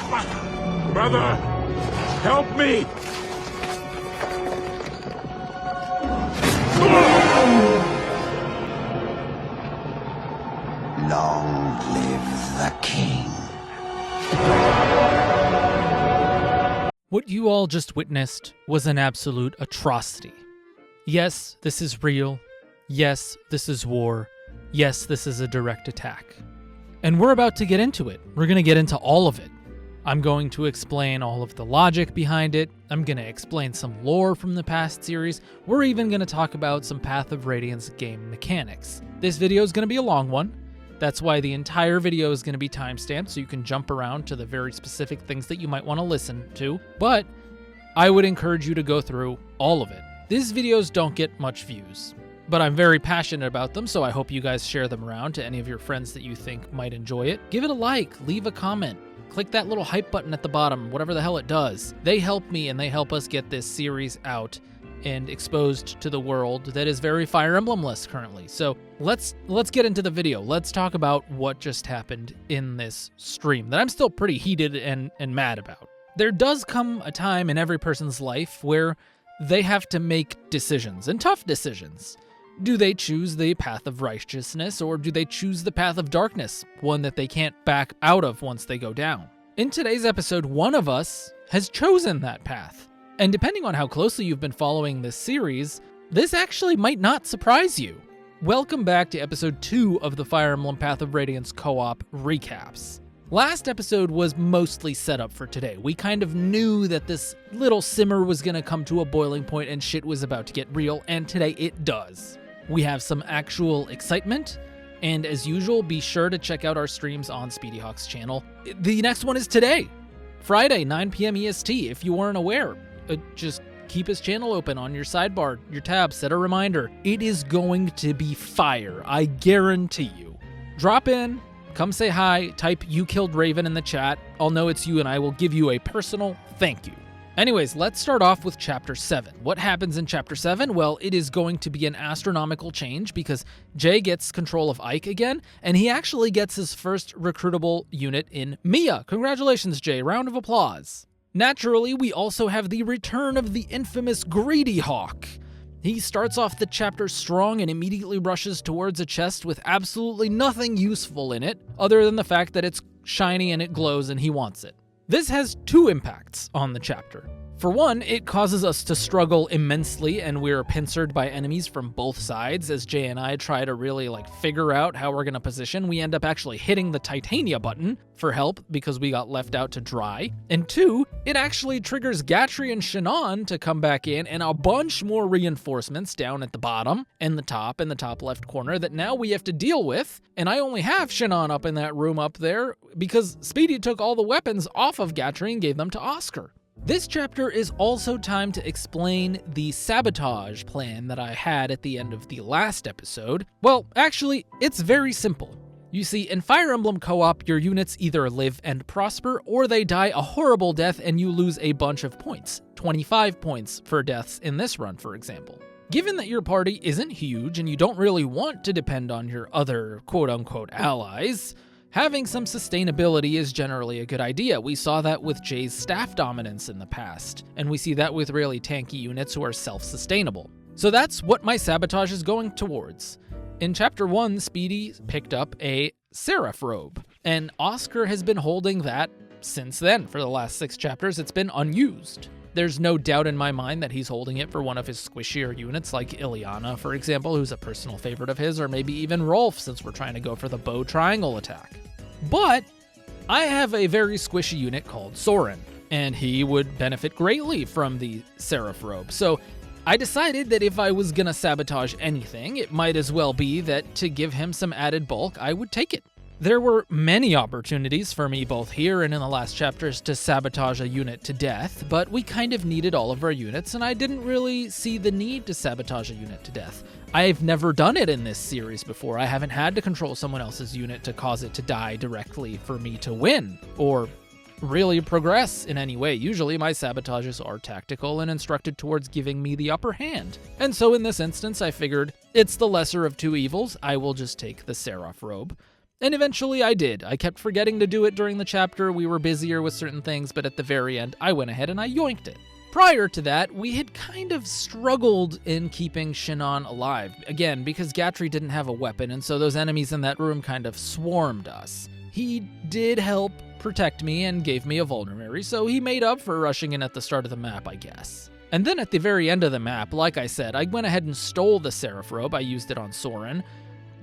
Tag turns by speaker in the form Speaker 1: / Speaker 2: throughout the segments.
Speaker 1: Brother, help me!
Speaker 2: Long live the king.
Speaker 3: What you all just witnessed was an absolute atrocity. Yes, this is real. Yes, this is war. Yes, this is a direct attack. And we're about to get into it. We're going to get into all of it. I'm going to explain all of the logic behind it. I'm going to explain some lore from the past series. We're even going to talk about some Path of Radiance game mechanics. This video is going to be a long one. That's why the entire video is going to be timestamped, so you can jump around to the very specific things that you might want to listen to. But I would encourage you to go through all of it. These videos don't get much views, but I'm very passionate about them, so I hope you guys share them around to any of your friends that you think might enjoy it. Give it a like, leave a comment, click that little hype button at the bottom, whatever the hell it does. They help me and they help us get this series out and exposed to the world that is very Fire Emblem-less currently. So let's get into the video. Let's talk about what just happened in this stream that I'm still pretty heated and mad about. There does come a time in every person's life where they have to make decisions, and tough decisions. Do they choose the path of righteousness, or do they choose the path of darkness, one that they can't back out of once they go down? In today's episode, one of us has chosen that path. And depending on how closely you've been following this series, this actually might not surprise you. Welcome back to episode 2 of the Fire Emblem Path of Radiance co-op recaps. Last episode was mostly set up for today. We kind of knew that this little simmer was gonna come to a boiling point and shit was about to get real, and today it does. We have some actual excitement, and as usual, be sure to check out our streams on SpeedyHawk's channel. The next one is today, Friday, 9 p.m. EST, if you weren't aware. Just keep his channel open on your sidebar, your tab, set a reminder. It is going to be fire, I guarantee you. Drop in, come say hi, type "You Killed Raven" in the chat. I'll know it's you and I will give you a personal thank you. Anyways, let's start off with Chapter 7. What happens in Chapter 7? Well, it is going to be an astronomical change because Jae gets control of Ike again, and he actually gets his first recruitable unit in Mia. Congratulations, Jae. Round of applause. Naturally, we also have the return of the infamous Greedy Hawk. He starts off the chapter strong and immediately rushes towards a chest with absolutely nothing useful in it, other than the fact that it's shiny and it glows and he wants it. This has two impacts on the chapter. For one, it causes us to struggle immensely, and we're pincered by enemies from both sides. As Jae and I try to really figure out how we're gonna position, we end up actually hitting the Titania button for help because we got left out to dry. And two, it actually triggers Gatry and Shannon to come back in, and a bunch more reinforcements down at the bottom and the top left corner that now we have to deal with. And I only have Shannon up in that room up there because Speedy took all the weapons off of Gatry and gave them to Oscar. This chapter is also time to explain the Sabotage Plan that I had at the end of the last episode. Well, actually, it's very simple. You see, in Fire Emblem co-op, your units either live and prosper, or they die a horrible death and you lose a bunch of points. 25 points for deaths in this run, for example. Given that your party isn't huge and you don't really want to depend on your other quote-unquote allies, having some sustainability is generally a good idea. We saw that with Jae's staff dominance in the past, and we see that with really tanky units who are self-sustainable. So that's what my sabotage is going towards. In Chapter 1, Speedy picked up a Seraph robe, and Oscar has been holding that since then. For the last 6 chapters, it's been unused. There's no doubt in my mind that he's holding it for one of his squishier units, like Ileana, for example, who's a personal favorite of his, or maybe even Rolf, since we're trying to go for the bow triangle attack. But I have a very squishy unit called Soren, and he would benefit greatly from the Seraph robe. So I decided that if I was gonna sabotage anything, it might as well be that to give him some added bulk, I would take it. There were many opportunities for me both here and in the last chapters to sabotage a unit to death, but we kind of needed all of our units, and I didn't really see the need to sabotage a unit to death. I've never done it in this series before. I haven't had to control someone else's unit to cause it to die directly for me to win, or really progress in any way. Usually my sabotages are tactical and instructed towards giving me the upper hand. And so in this instance, I figured it's the lesser of two evils. I will just take the Seraph robe. And eventually I did. I kept forgetting to do it during the chapter, we were busier with certain things, but at the very end, I went ahead and I yoinked it. Prior to that, we had kind of struggled in keeping Shinon alive. Again, because Gatry didn't have a weapon, and so those enemies in that room kind of swarmed us. He did help protect me and gave me a vulnerary, so he made up for rushing in at the start of the map, I guess. And then at the very end of the map, like I said, I went ahead and stole the Seraph Robe. I used it on Soren.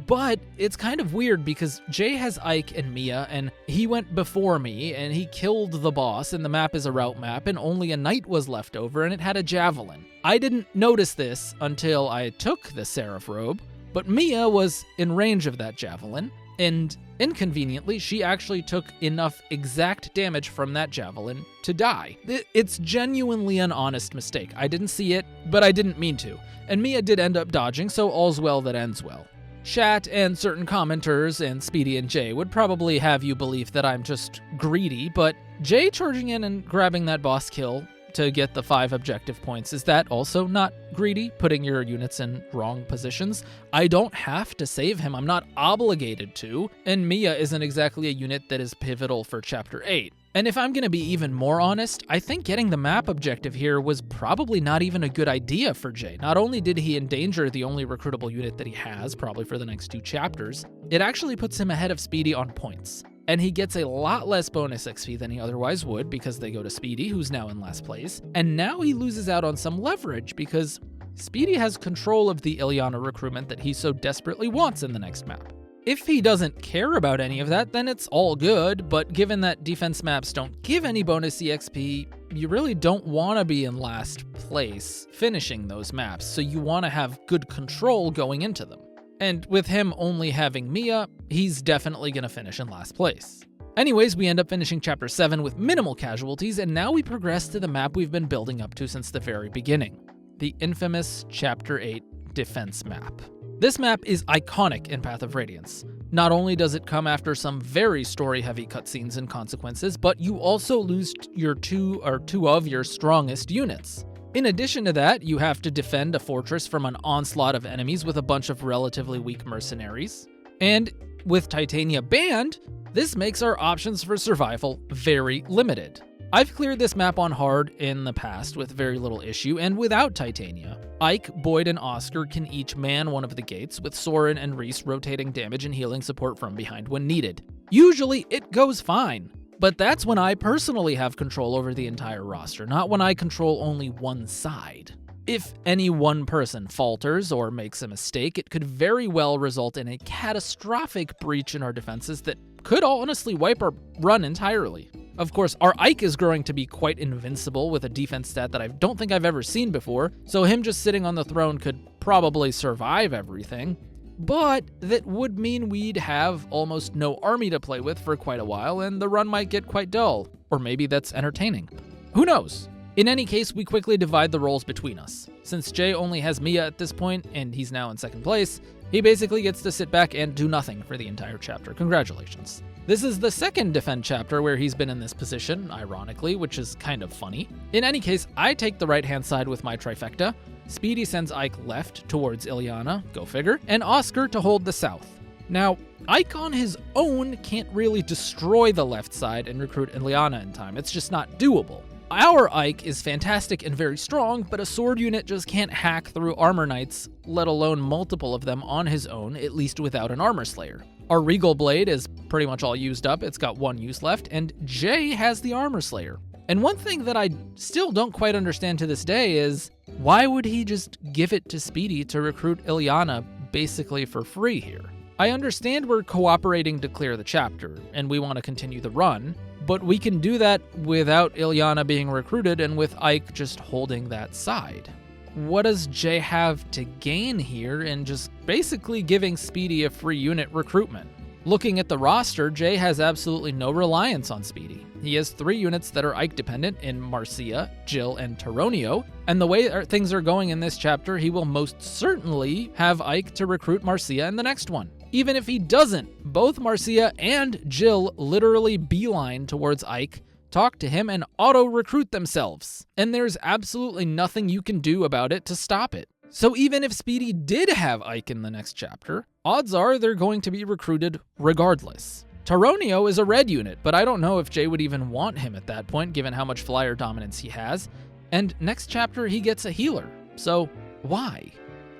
Speaker 3: But it's kind of weird because Jay has Ike and Mia, and he went before me, and he killed the boss, and the map is a route map, and only a knight was left over, and it had a javelin. I didn't notice this until I took the Seraph Robe, but Mia was in range of that javelin, and inconveniently, she actually took enough exact damage from that javelin to die. It's genuinely an honest mistake. I didn't see it, but I didn't mean to, and Mia did end up dodging, so all's well that ends well. Chat and certain commenters and Speedy and Jay would probably have you believe that I'm just greedy, but Jay charging in and grabbing that boss kill to get the 5 objective points, is that also not greedy, putting your units in wrong positions? I don't have to save him, I'm not obligated to, and Mia isn't exactly a unit that is pivotal for Chapter 8. And if I'm going to be even more honest, I think getting the map objective here was probably not even a good idea for Jay. Not only did he endanger the only recruitable unit that he has, probably for the next 2 chapters, it actually puts him ahead of Speedy on points. And he gets a lot less bonus XP than he otherwise would because they go to Speedy, who's now in last place. And now he loses out on some leverage because Speedy has control of the Ilyana recruitment that he so desperately wants in the next map. If he doesn't care about any of that, then it's all good, but given that defense maps don't give any bonus EXP, you really don't want to be in last place finishing those maps, so you want to have good control going into them. And with him only having Mia, he's definitely going to finish in last place. Anyways, we end up finishing Chapter 7 with minimal casualties, and now we progress to the map we've been building up to since the very beginning, the infamous Chapter 8 defense map. This map is iconic in Path of Radiance. Not only does it come after some very story-heavy cutscenes and consequences, but you also lose two of your strongest units. In addition to that, you have to defend a fortress from an onslaught of enemies with a bunch of relatively weak mercenaries. And with Titania banned, this makes our options for survival very limited. I've cleared this map on hard in the past with very little issue, and without Titania. Ike, Boyd, and Oscar can each man one of the gates, with Soren and Reese rotating damage and healing support from behind when needed. Usually, it goes fine, but that's when I personally have control over the entire roster, not when I control only one side. If any one person falters or makes a mistake, it could very well result in a catastrophic breach in our defenses that could honestly wipe our run entirely. Of course, our Ike is growing to be quite invincible with a defense stat that I don't think I've ever seen before, so him just sitting on the throne could probably survive everything. But that would mean we'd have almost no army to play with for quite a while, and the run might get quite dull. Or maybe that's entertaining. Who knows? In any case, we quickly divide the roles between us. Since Jay only has Mia at this point, and he's now in second place, he basically gets to sit back and do nothing for the entire chapter. Congratulations. This is the second defend chapter where he's been in this position, ironically, which is kind of funny. In any case, I take the right-hand side with my trifecta. Speedy sends Ike left towards Ilyana, go figure, and Oscar to hold the south. Now, Ike on his own can't really destroy the left side and recruit Ilyana in time. It's just not doable. Our Ike is fantastic and very strong, but a sword unit just can't hack through armor knights, let alone multiple of them on his own, at least without an armor slayer. Our Regal Blade is pretty much all used up, it's got one use left, and Jay has the armor slayer. And one thing that I still don't quite understand to this day is, why would he just give it to Speedy to recruit Ilyana basically for free here? I understand we're cooperating to clear the chapter, and we want to continue the run, but we can do that without Ilyana being recruited and with Ike just holding that side. What does Jay have to gain here in just basically giving Speedy a free unit recruitment? Looking at the roster, Jay has absolutely no reliance on Speedy. He has 3 units that are Ike dependent in Marcia, Jill, and Taronio, and the way things are going in this chapter, he will most certainly have Ike to recruit Marcia in the next one. Even if he doesn't, both Marcia and Jill literally beeline towards Ike, talk to him, and auto-recruit themselves. And there's absolutely nothing you can do about it to stop it. So even if Speedy did have Ike in the next chapter, odds are they're going to be recruited regardless. Taronio is a red unit, but I don't know if Jae would even want him at that point, given how much flyer dominance he has. And next chapter, he gets a healer. So why?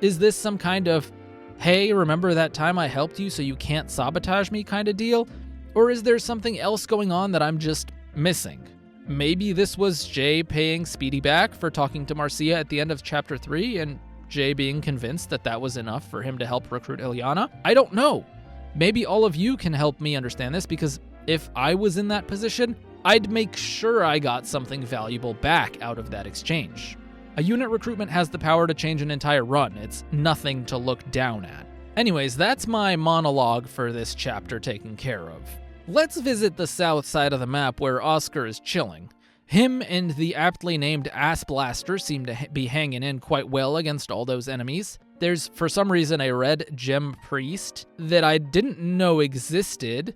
Speaker 3: Is this some kind of, hey, remember that time I helped you so you can't sabotage me kind of deal? Or is there something else going on that I'm just missing? Maybe this was Jae paying Speedy back for talking to Marcia at the end of chapter 3 and Jae being convinced that that was enough for him to help recruit Ilyana? I don't know. Maybe all of you can help me understand this, because if I was in that position, I'd make sure I got something valuable back out of that exchange. A unit recruitment has the power to change an entire run. It's nothing to look down at. Anyways, that's my monologue for this chapter taken care of. Let's visit the south side of the map where Oscar is chilling. Him and the aptly named Ass Blaster seem to be hanging in quite well against all those enemies. There's, for some reason, a red gem priest that I didn't know existed,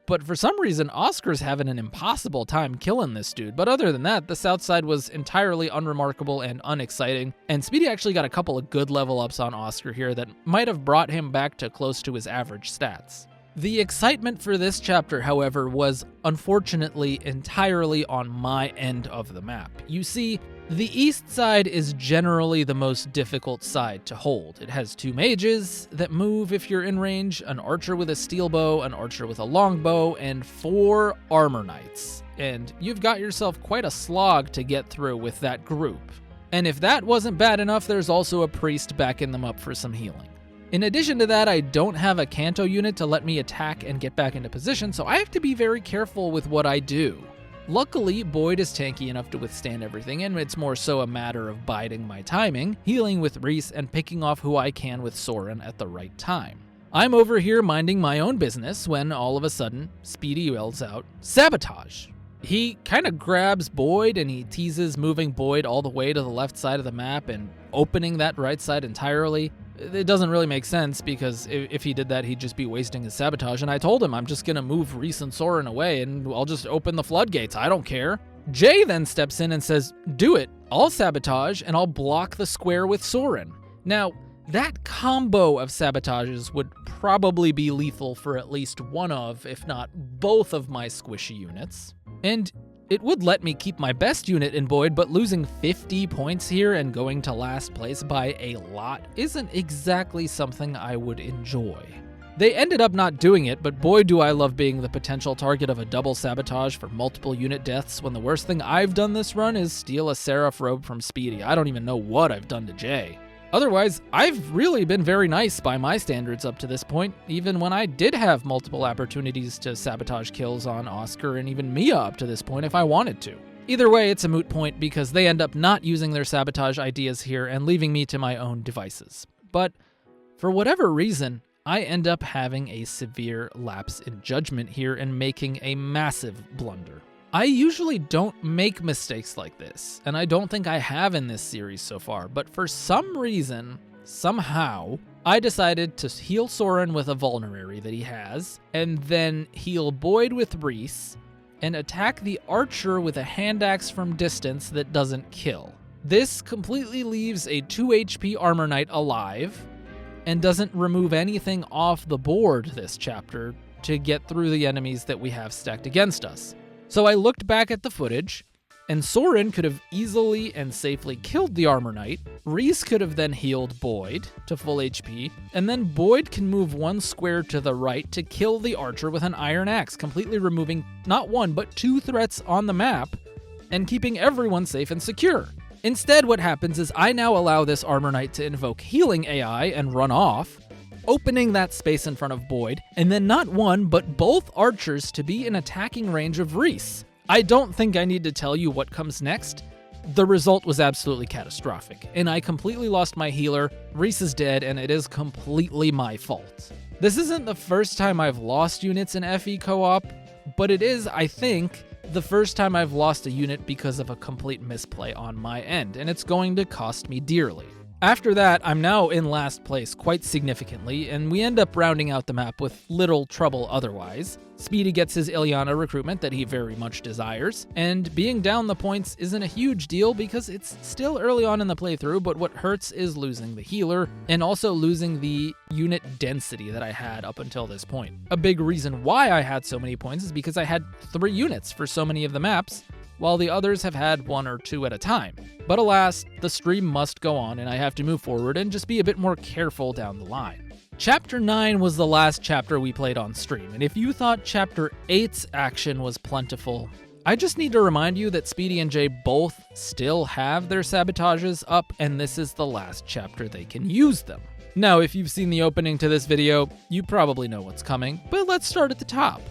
Speaker 3: but for some reason, Oscar's having an impossible time killing this dude. But other than that, the south side was entirely unremarkable and unexciting, and Speedy actually got a couple of good level ups on Oscar here that might have brought him back to close to his average stats. The excitement for this chapter, however, was unfortunately entirely on my end of the map. You see, the east side is generally the most difficult side to hold. It has 2 mages that move if you're in range, an archer with a steel bow, an archer with a longbow, and 4 armor knights. And you've got yourself quite a slog to get through with that group. And if that wasn't bad enough, there's also a priest backing them up for some healing. In addition to that, I don't have a Canto unit to let me attack and get back into position, so I have to be very careful with what I do. Luckily, Boyd is tanky enough to withstand everything, and it's more so a matter of biding my timing, healing with Reese, and picking off who I can with Soren at the right time. I'm over here minding my own business when all of a sudden, Speedy yells out, "Sabotage!" He kind of grabs Boyd and he teases moving Boyd all the way to the left side of the map and opening that right side entirely. It doesn't really make sense, because if he did that, he'd just be wasting his sabotage, and I told him I'm just going to move Reese and Soren away, and I'll just open the floodgates. I don't care. Jae then steps in and says, "Do it. I'll sabotage, and I'll block the square with Soren." Now, that combo of sabotages would probably be lethal for at least one of, if not both of my squishy units. And it would let me keep my best unit in Boyd, but losing 50 points here and going to last place by a lot isn't exactly something I would enjoy. They ended up not doing it, but boy do I love being the potential target of a double sabotage for multiple unit deaths when the worst thing I've done this run is steal a Seraph robe from Speedy. I don't even know what I've done to Jae. Otherwise, I've really been very nice by my standards up to this point, even when I did have multiple opportunities to sabotage kills on Oscar and even Mia up to this point if I wanted to. Either way, it's a moot point because they end up not using their sabotage ideas here and leaving me to my own devices. But for whatever reason, I end up having a severe lapse in judgment here and making a massive blunder. I usually don't make mistakes like this, and I don't think I have in this series so far, but for some reason, somehow, I decided to heal Soren with a vulnerary that he has, and then heal Boyd with Reese, and attack the archer with a hand axe from distance that doesn't kill. This completely leaves a 2 HP armor knight alive, and doesn't remove anything off the board this chapter to get through the enemies that we have stacked against us. So I looked back at the footage, and Soren could have easily and safely killed the armor knight, Reese could have then healed Boyd to full HP, and then Boyd can move 1 square to the right to kill the archer with an iron axe, completely removing not 1 but 2 threats on the map, and keeping everyone safe and secure. Instead, what happens is I now allow this armor knight to invoke healing AI and run off, opening that space in front of Boyd, and then not 1, but both archers to be in attacking range of Reese. I don't think I need to tell you what comes next. The result was absolutely catastrophic, and I completely lost my healer, Reese is dead, and it is completely my fault. This isn't the first time I've lost units in FE co-op, but it is, I think, the first time I've lost a unit because of a complete misplay on my end, and it's going to cost me dearly. After that, I'm now in last place quite significantly, and we end up rounding out the map with little trouble otherwise. Speedy gets his Ilyana recruitment that he very much desires, and being down the points isn't a huge deal because it's still early on in the playthrough, but what hurts is losing the healer, and also losing the unit density that I had up until this point. A big reason why I had so many points is because I had 3 units for so many of the maps, while the others have had 1 or 2 at a time. But alas, the stream must go on and I have to move forward and just be a bit more careful down the line. Chapter 9 was the last chapter we played on stream, and if you thought Chapter 8's action was plentiful, I just need to remind you that Speedy and Jay both still have their sabotages up, and this is the last chapter they can use them. Now, if you've seen the opening to this video, you probably know what's coming, but let's start at the top.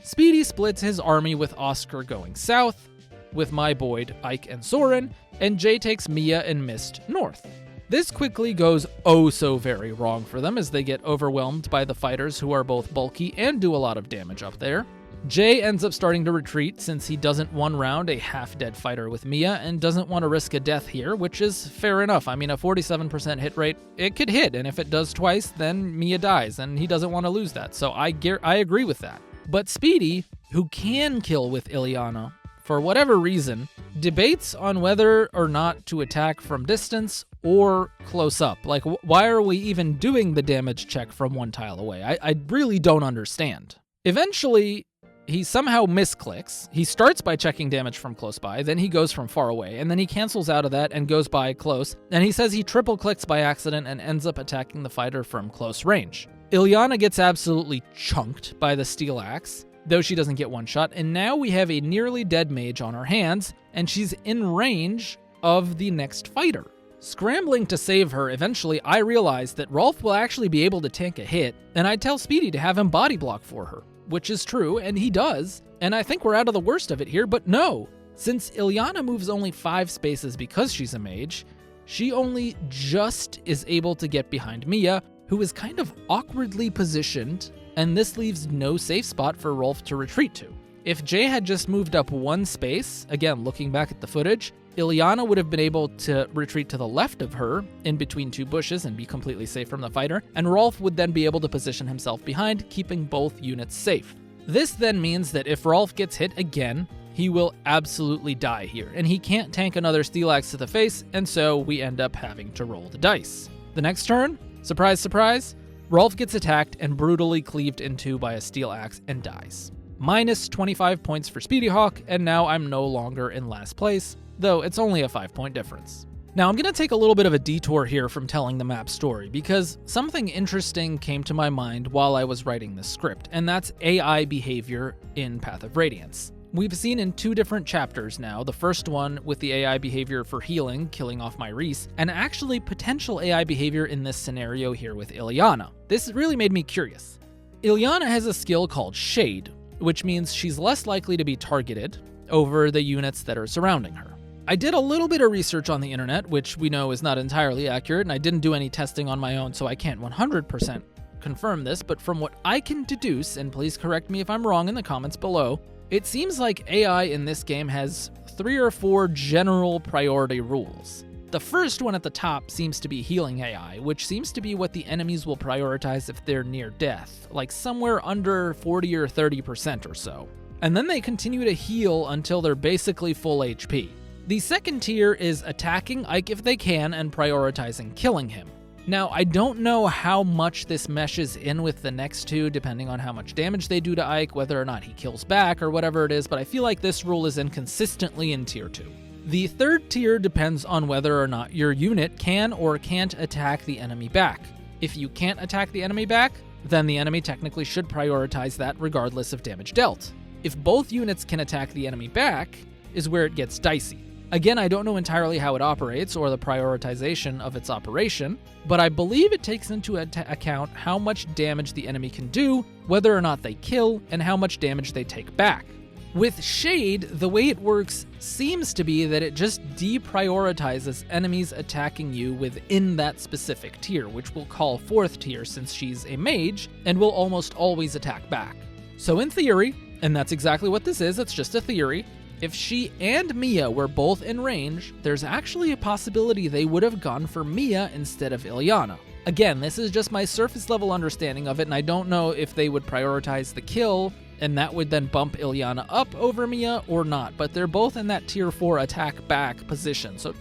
Speaker 3: Speedy splits his army with Oscar going south, with my Boyd, Ike, and Soren, and Jay takes Mia and Mist north. This quickly goes oh so very wrong for them as they get overwhelmed by the fighters who are both bulky and do a lot of damage up there. Jay ends up starting to retreat since he doesn't one-round a half-dead fighter with Mia and doesn't want to risk a death here, which is fair enough. I mean, a 47% hit rate, it could hit, and if it does twice, then Mia dies, and he doesn't want to lose that, so I agree with that. But Speedy, who can kill with Ilyana, for whatever reason, debates on whether or not to attack from distance or close up. Like, why are we even doing the damage check from 1 tile away? I really don't understand. Eventually, he somehow misclicks. He starts by checking damage from close by, then he goes from far away, and then he cancels out of that and goes by close, and he says he triple clicks by accident and ends up attacking the fighter from close range. Ilyana gets absolutely chunked by the steel axe, though she doesn't get one shot, and now we have a nearly dead mage on our hands, and she's in range of the next fighter. Scrambling to save her, eventually I realize that Rolf will actually be able to tank a hit, and I tell Speedy to have him body block for her, which is true, and he does, and I think we're out of the worst of it here, but no! Since Ilyana moves only 5 spaces because she's a mage, she only just is able to get behind Mia, who is kind of awkwardly positioned, and this leaves no safe spot for Rolf to retreat to. If Jay had just moved up 1 space, again looking back at the footage, Ilyana would have been able to retreat to the left of her, in between 2 bushes, and be completely safe from the fighter, and Rolf would then be able to position himself behind, keeping both units safe. This then means that if Rolf gets hit again, he will absolutely die here, and he can't tank another steel axe to the face, and so we end up having to roll the dice. The next turn, surprise, surprise, Rolf gets attacked and brutally cleaved in 2 by a steel axe and dies. Minus 25 points for SpeedyHawk, and now I'm no longer in last place, though it's only a 5-point difference. Now I'm going to take a little bit of a detour here from telling the map story, because something interesting came to my mind while I was writing this script, and that's AI behavior in Path of Radiance. We've seen in 2 different chapters now, the first one with the AI behavior for healing, killing off my Reese, and actually potential AI behavior in this scenario here with Ilyana. This really made me curious. Ilyana has a skill called Shade, which means she's less likely to be targeted over the units that are surrounding her. I did a little bit of research on the internet, which we know is not entirely accurate, and I didn't do any testing on my own, so I can't 100% confirm this, but from what I can deduce, and please correct me if I'm wrong in the comments below, it seems like AI in this game has 3 or 4 general priority rules. The first one at the top seems to be healing AI, which seems to be what the enemies will prioritize if they're near death, like somewhere under 40 or 30% or so. And then they continue to heal until they're basically full HP. The second tier is attacking Ike if they can and prioritizing killing him. Now, I don't know how much this meshes in with the next 2, depending on how much damage they do to Ike, whether or not he kills back or whatever it is, but I feel like this rule is inconsistently in tier 2. The third tier depends on whether or not your unit can or can't attack the enemy back. If you can't attack the enemy back, then the enemy technically should prioritize that regardless of damage dealt. If both units can attack the enemy back, is where it gets dicey. Again, I don't know entirely how it operates or the prioritization of its operation, but I believe it takes into account how much damage the enemy can do, whether or not they kill, and how much damage they take back. With Shade, the way it works seems to be that it just deprioritizes enemies attacking you within that specific tier, which we'll call 4th tier since she's a mage, and will almost always attack back. So in theory, and that's exactly what this is, it's just a theory, If she and Mia were both in range, there's actually a possibility they would have gone for Mia instead of Ilyana. Again, this is just my surface level understanding of it, and I don't know if they would prioritize the kill, and that would then bump Ilyana up over Mia or not, but they're both in that tier 4 attack back position, so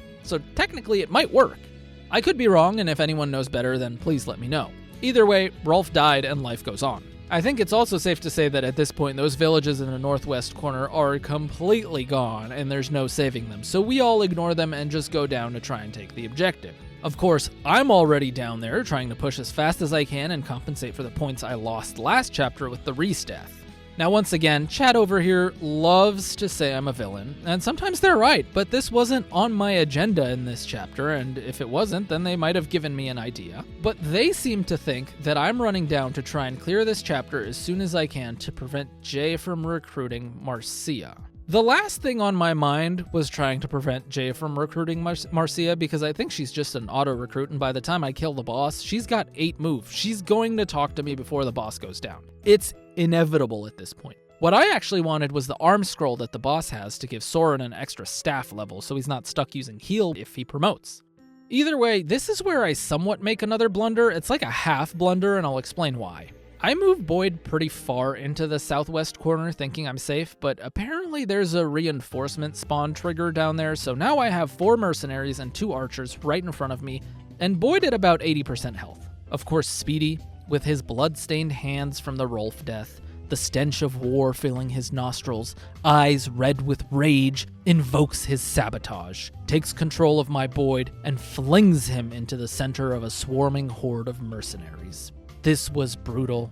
Speaker 3: technically it might work. I could be wrong, and if anyone knows better, then please let me know. Either way, Rolf died and life goes on. I think it's also safe to say that at this point, those villages in the northwest corner are completely gone and there's no saving them, so we all ignore them and just go down to try and take the objective. Of course, I'm already down there trying to push as fast as I can and compensate for the points I lost last chapter with the Restaff. Now once again, chat over here loves to say I'm a villain, and sometimes they're right, but this wasn't on my agenda in this chapter, and if it wasn't, then they might have given me an idea. But they seem to think that I'm running down to try and clear this chapter as soon as I can to prevent Jae from recruiting Marcia. The last thing on my mind was trying to prevent Jae from recruiting Marcia because I think she's just an auto-recruit, and by the time I kill the boss, she's got 8 moves. She's going to talk to me before the boss goes down. It's inevitable at this point. What I actually wanted was the arm scroll that the boss has to give Soren an extra staff level so he's not stuck using heal if he promotes. Either way, this is where I somewhat make another blunder. It's like a half blunder, and I'll explain why. I moved Boyd pretty far into the southwest corner thinking I'm safe, but apparently there's a reinforcement spawn trigger down there, so now I have 4 mercenaries and 2 archers right in front of me, and Boyd at about 80% health. Of course, Speedy, with his blood-stained hands from the Rolf death, the stench of war filling his nostrils, eyes red with rage, invokes his sabotage, takes control of my Boyd, and flings him into the center of a swarming horde of mercenaries. This was brutal.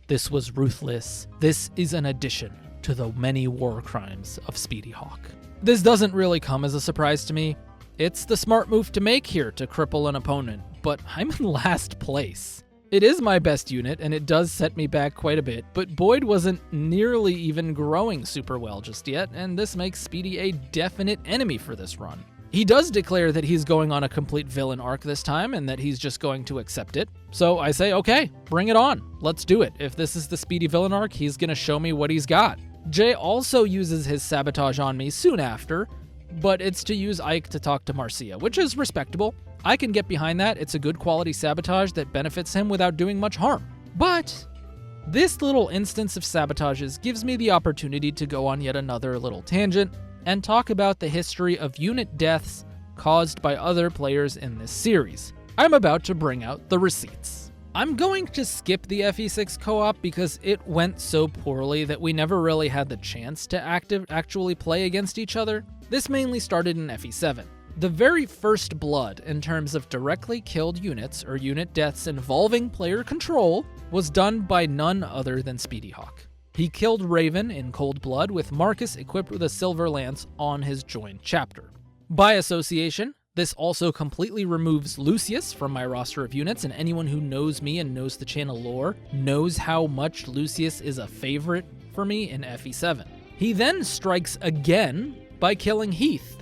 Speaker 3: This was ruthless. This is an addition to the many war crimes of SpeedyHawk. This doesn't really come as a surprise to me. It's the smart move to make here to cripple an opponent, but I'm in last place. It is my best unit, and it does set me back quite a bit, but Boyd wasn't nearly even growing super well just yet, and this makes Speedy a definite enemy for this run. He does declare that he's going on a complete villain arc this time, and that he's just going to accept it. So I say, okay, bring it on. Let's do it. If this is the Speedy villain arc, he's gonna show me what he's got. Jae also uses his sabotage on me soon after, but it's to use Ike to talk to Marcia, which is respectable. I can get behind that. It's a good quality sabotage that benefits him without doing much harm. But this little instance of sabotages gives me the opportunity to go on yet another little tangent and talk about the history of unit deaths caused by other players in this series. I'm about to bring out the receipts. I'm going to skip the FE6 co-op because it went so poorly that we never really had the chance to actually play against each other. This mainly started in FE7. The very first blood in terms of directly killed units or unit deaths involving player control was done by none other than SpeedyHawk. He killed Raven in cold blood with Marcus equipped with a silver lance on his join chapter. By association, this also completely removes Lucius from my roster of units, and anyone who knows me and knows the channel lore knows how much Lucius is a favorite for me in FE7. He then strikes again by killing Heath,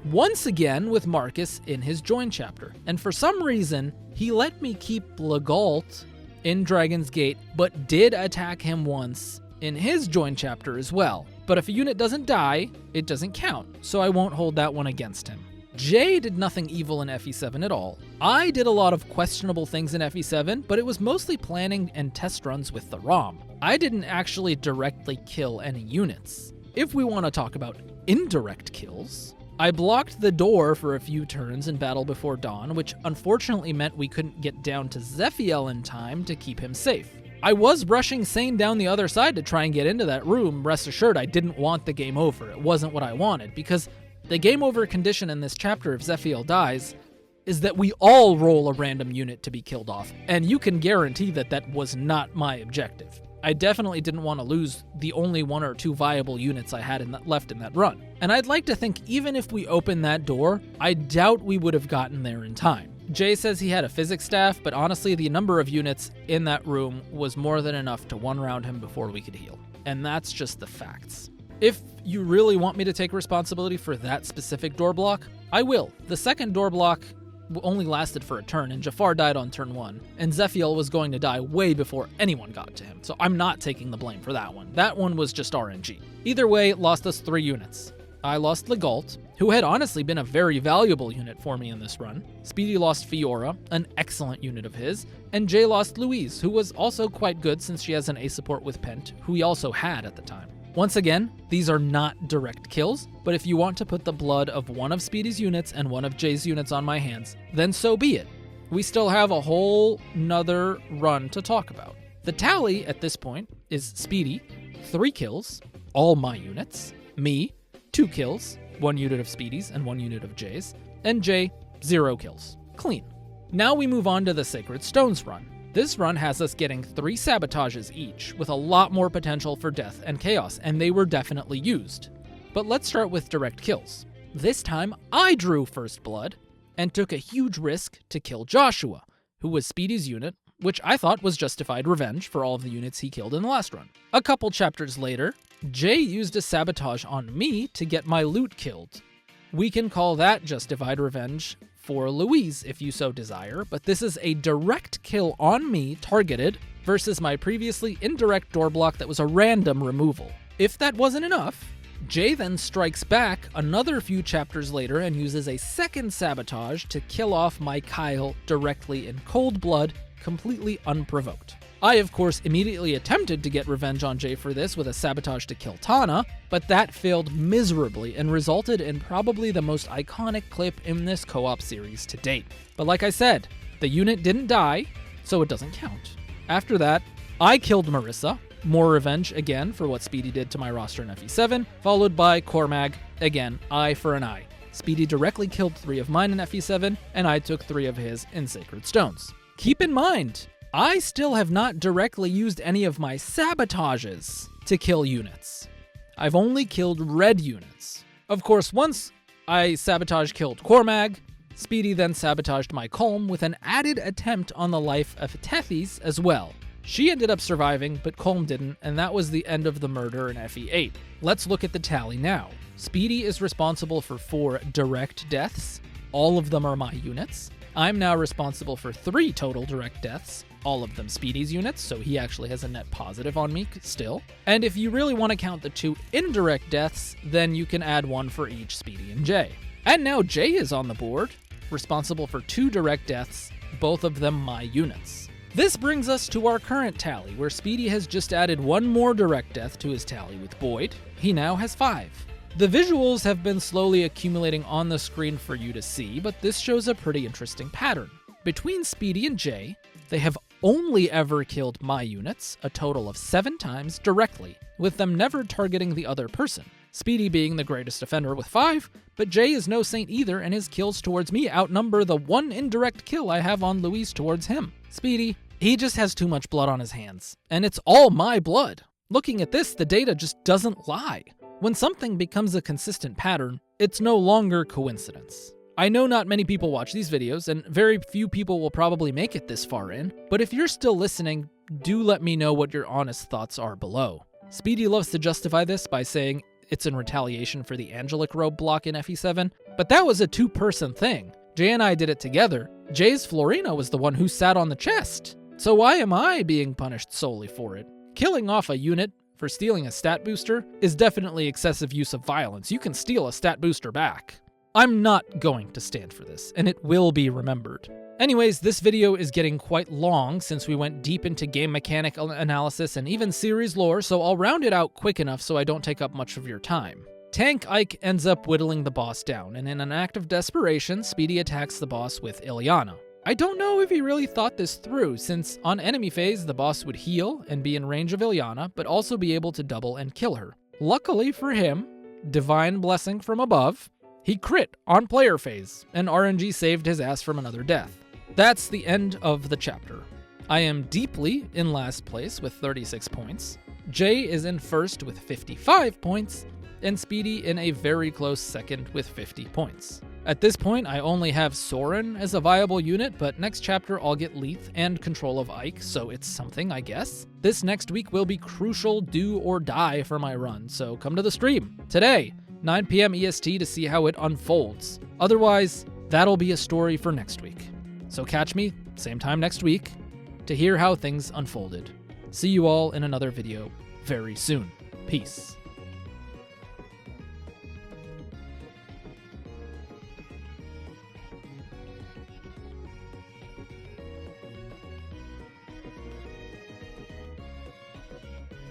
Speaker 3: once again with Marcus in his join chapter, and for some reason, he let me keep Legault in Dragon's Gate, but did attack him once in his join chapter as well. But if a unit doesn't die, it doesn't count, so I won't hold that one against him. Jae did nothing evil in FE7 at all. I did a lot of questionable things in FE7, but it was mostly planning and test runs with the ROM. I didn't actually directly kill any units. If we want to talk about indirect kills, I blocked the door for a few turns in Battle Before Dawn, which unfortunately meant we couldn't get down to Zephiel in time to keep him safe. I was rushing Sane down the other side to try and get into that room. Rest assured, I didn't want the game over. It wasn't what I wanted, because the game over condition in this chapter if Zephiel dies is that we all roll a random unit to be killed off, and you can guarantee that that was not my objective. I definitely didn't want to lose the only 1 or 2 viable units I had left in that run. And I'd like to think even if we opened that door, I doubt we would have gotten there in time. Jae says he had a physics staff, but honestly the number of units in that room was more than enough to one-round him before we could heal. And that's just the facts. If you really want me to take responsibility for that specific door block, I will. The second door block only lasted for a turn, and Jafar died on turn 1, and Zephiel was going to die way before anyone got to him, so I'm not taking the blame for that one. That one was just RNG. Either way, it lost us 3 units. I lost Legault, who had honestly been a very valuable unit for me in this run. Speedy lost Fiora, an excellent unit of his, and Jae lost Louise, who was also quite good since she has an A support with Pent, who he also had at the time. Once again, these are not direct kills, but if you want to put the blood of one of Speedy's units and one of Jae's units on my hands, then so be it. We still have a whole nother run to talk about. The tally at this point is Speedy, 3 kills, all my units, me, 2 kills, 1 unit of Speedy's and 1 unit of Jae's, and Jae, 0 kills. Clean. Now we move on to the Sacred Stones run. This run has us getting 3 sabotages each, with a lot more potential for death and chaos, and they were definitely used. But let's start with direct kills. This time, I drew first blood, and took a huge risk to kill Joshua, who was Speedy's unit, which I thought was justified revenge for all of the units he killed in the last run. A couple chapters later, Jae used a sabotage on me to get my loot killed. We can call that justified revenge for Louise if you so desire, but this is a direct kill on me targeted versus my previously indirect door block that was a random removal. If that wasn't enough, Jae then strikes back another few chapters later and uses a second sabotage to kill off my Kyle directly in cold blood, completely unprovoked. I, of course, immediately attempted to get revenge on Jae for this with a sabotage to kill Tana, but that failed miserably and resulted in probably the most iconic clip in this co-op series to date. But like I said, the unit didn't die, so it doesn't count. After that, I killed Marissa, more revenge again for what Speedy did to my roster in FE7, followed by Cormag, again, eye for an eye. Speedy directly killed 3 of mine in FE7, and I took 3 of his in Sacred Stones. Keep in mind, I still have not directly used any of my sabotages to kill units. I've only killed red units. Of course, once I sabotage killed Cormag, Speedy then sabotaged my Colm with an added attempt on the life of Tethys as well. She ended up surviving, but Colm didn't, and that was the end of the murder in FE8. Let's look at the tally now. Speedy is responsible for 4 direct deaths. All of them are my units. I'm now responsible for 3 total direct deaths, all of them Speedy's units, so he actually has a net positive on me still. And if you really want to count the 2 indirect deaths, then you can add 1 for each Speedy and Jae. And now Jae is on the board, responsible for 2 direct deaths, both of them my units. This brings us to our current tally, where Speedy has just added 1 more direct death to his tally with Boyd. He now has 5. The visuals have been slowly accumulating on the screen for you to see, but this shows a pretty interesting pattern. Between Speedy and Jae, they have only ever killed my units, a total of 7 times directly, with them never targeting the other person. Speedy being the greatest offender with 5, but Jae is no saint either, and his kills towards me outnumber the 1 indirect kill I have on Louise towards him. Speedy, he just has too much blood on his hands, and it's all my blood. Looking at this, the data just doesn't lie. When something becomes a consistent pattern, it's no longer coincidence. I know not many people watch these videos, and very few people will probably make it this far in, but if you're still listening, do let me know what your honest thoughts are below. Speedy loves to justify this by saying it's in retaliation for the Angelic Robe block in FE7, but that was a 2-person thing. Jae and I did it together. Jae's Florina was the one who sat on the chest. So why am I being punished solely for it? Killing off a unit for stealing a stat booster is definitely excessive use of violence. You can steal a stat booster back. I'm not going to stand for this, and it will be remembered. Anyways, this video is getting quite long since we went deep into game mechanic analysis and even series lore, so I'll round it out quick enough so I don't take up much of your time. Tank Ike ends up whittling the boss down, and in an act of desperation, Speedy attacks the boss with Ilyana. I don't know if he really thought this through, since on enemy phase, the boss would heal and be in range of Ilyana, but also be able to double and kill her. Luckily for him, divine blessing from above, he crit on player phase, and RNG saved his ass from another death. That's the end of the chapter. I am deeply in last place with 36 points. Jae is in first with 55 points, and Speedy in a very close second with 50 points. At this point, I only have Soren as a viable unit, but next chapter I'll get Leith and control of Ike, so it's something, I guess. This next week will be crucial do or die for my run, so come to the stream today, 9 p.m. EST, to see how it unfolds. Otherwise, that'll be a story for next week. So catch me, same time next week, to hear how things unfolded. See you all in another video very soon. Peace.